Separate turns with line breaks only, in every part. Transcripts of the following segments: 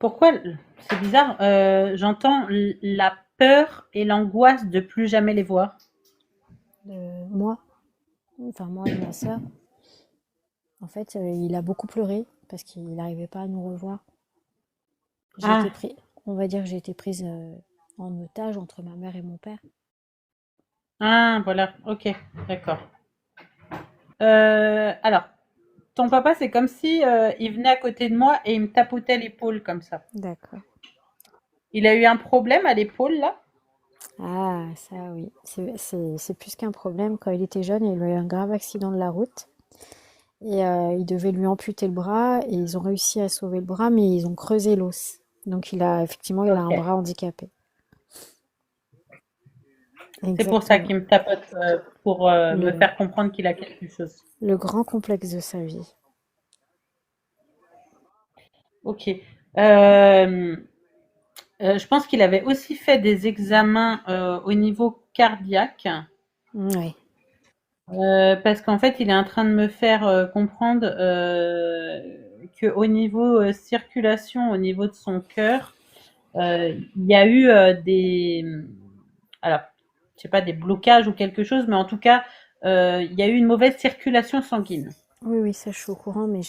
Pourquoi c'est bizarre, j'entends la peur et l'angoisse de plus jamais les voir.
Moi, enfin moi et ma sœur, en fait, il a beaucoup pleuré parce qu'il n'arrivait pas à nous revoir. J'ai été
Ah,
pris, on va dire que j'ai été prise en otage entre ma mère et mon père.
ah, voilà, ok, d'accord. Alors, ton papa, c'est comme si il venait à côté de moi et il me tapotait l'épaule comme ça.
D'accord.
Il a eu un problème à l'épaule là?
Ah, ça oui. C'est plus qu'un problème. Quand il était jeune, il a eu un grave accident de la route. Et ils devaient lui amputer le bras. Et ils ont réussi à sauver le bras, mais ils ont creusé l'os. Donc effectivement, il a un
Ok.
bras handicapé.
C'est pour ça
Exactement.
qu'il me tapote pour me
Le,
faire comprendre qu'il a quelque chose.
le grand complexe de sa vie.
Ok. Euh, je pense qu'il avait aussi fait des examens au niveau cardiaque.
Oui.
Parce qu'en fait, il est en train de me faire comprendre que au niveau circulation, au niveau de son cœur, il y a eu alors, je sais pas, des blocages ou quelque chose, mais en tout cas, il y a eu une mauvaise circulation sanguine.
Oui, oui, ça je suis au courant, mais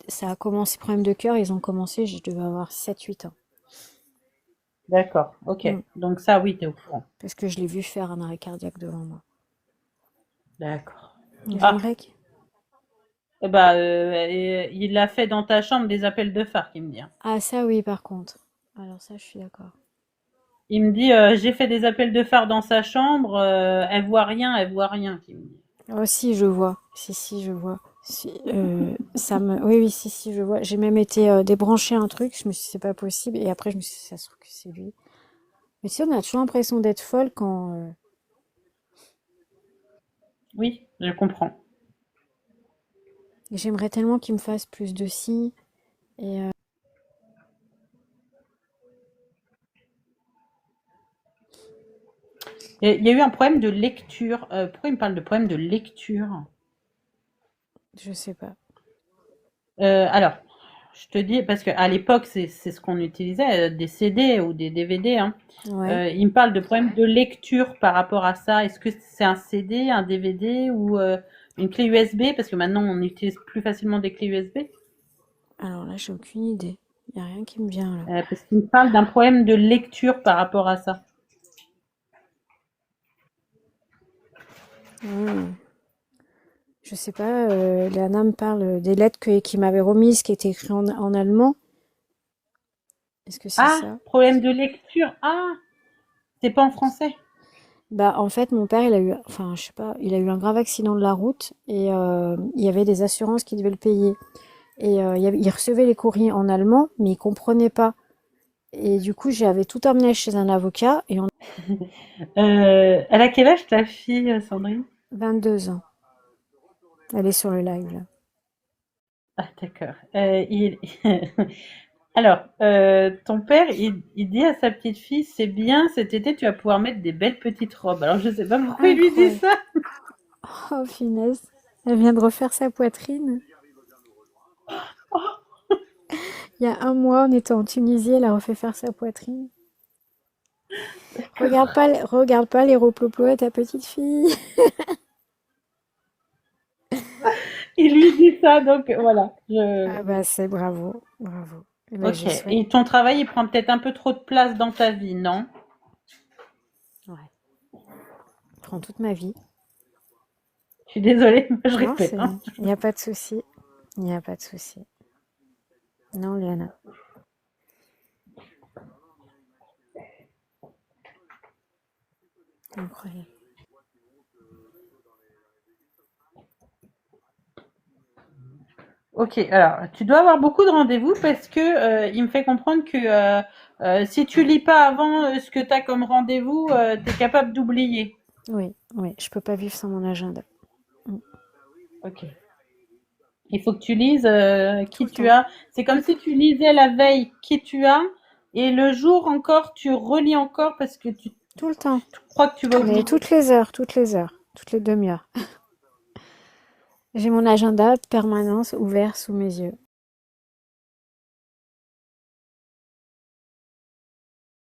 ça a commencé, problème de cœur, ils ont commencé, je devais avoir 7 8 ans.
D'accord, ok.
Mm.
Donc ça, oui, t'es au courant.
Parce que je l'ai vu faire un arrêt cardiaque devant moi.
D'accord. Ah,
J'aimerais que...
eh ben, il a fait dans ta chambre des appels de phare, il me dit.
Ah, ça oui, par contre. Alors ça, je suis d'accord.
Il me dit, j'ai fait des appels de phare dans sa chambre, elle voit rien, il me dit.
Oh, si, je vois. Si, si, je vois. Si, Oui, oui, si, si, je vois. J'ai même été débrancher un truc, je me suis dit, c'est pas possible. Et après, je me suis dit, ça se trouve que c'est lui. Mais tu sais, on a toujours l'impression d'être folle quand...
Oui, je comprends.
J'aimerais tellement qu'il me fasse plus de signes. Et
Et il y a eu un problème de lecture. Pourquoi il me parle de problème de lecture?
je sais pas.
Alors, je te dis, parce qu'à l'époque, c'est ce qu'on utilisait, des CD ou des DVD, hein.
Ouais.
Il me parle de problème de lecture par rapport à ça. Est-ce que c'est un CD, un DVD ou une clé USB? Parce que maintenant, on utilise plus facilement des clés USB.
Alors là, j'ai aucune idée. Il n'y a rien qui me vient là.
Parce qu'il me parle d'un problème de lecture par rapport à ça.
Hmm. Je sais pas, Léana me parle des lettres qu'il m'avait remises qui étaient écrites en allemand. Est-ce que c'est
Ah,
ça?
problème de lecture. Ah, c'est pas en français.
Bah, en fait, mon père, il a eu, enfin, je sais pas, il a eu un grave accident de la route et il y avait des assurances qui devaient le payer. Et il recevait les courriers en allemand, mais il comprenait pas. Et du coup, j'avais tout emmené chez un avocat et on a
Elle a quel âge ta fille, Sandrine?
22 ans. Elle est sur le live là.
Ah, d'accord. Alors, ton père, il dit à sa petite fille, c'est bien, cet été, tu vas pouvoir mettre des belles petites robes. Alors, je sais pas pourquoi il lui dit
Incroyable.
ça.
Oh, finesse. Elle vient de refaire sa poitrine. Il y a un mois, on était en Tunisie, elle a refait faire sa poitrine.
D'accord.
Regarde pas les reploplos à ta petite fille.
Il lui dit ça, donc voilà.
Ah bah c'est bravo, bravo. Eh ben,
Ok.
je souhaite.
Et ton travail, il prend peut-être un peu trop de place dans ta vie, non?
Ouais. Prends toute ma vie.
Je suis désolée, je
Non,
répète, hein.
il n'y a pas de souci. Il n'y a pas de souci. Non, Léana. Incroyable.
Ok, alors tu dois avoir beaucoup de rendez-vous parce que il me fait comprendre que si tu lis pas avant ce que tu as comme rendez-vous, tu es capable d'oublier.
Oui, oui, je peux pas vivre sans mon agenda. Mm.
Ok. Il faut que tu lises
Tout
qui
le
tu
temps.
as. C'est comme si tu lisais la veille qui tu as et le jour encore, tu relis encore parce que
Tout le temps.
tu crois que tu vas
Mais
oublier.
toutes les heures, toutes les heures, toutes les demi-heures. J'ai mon agenda de permanence ouvert sous mes yeux.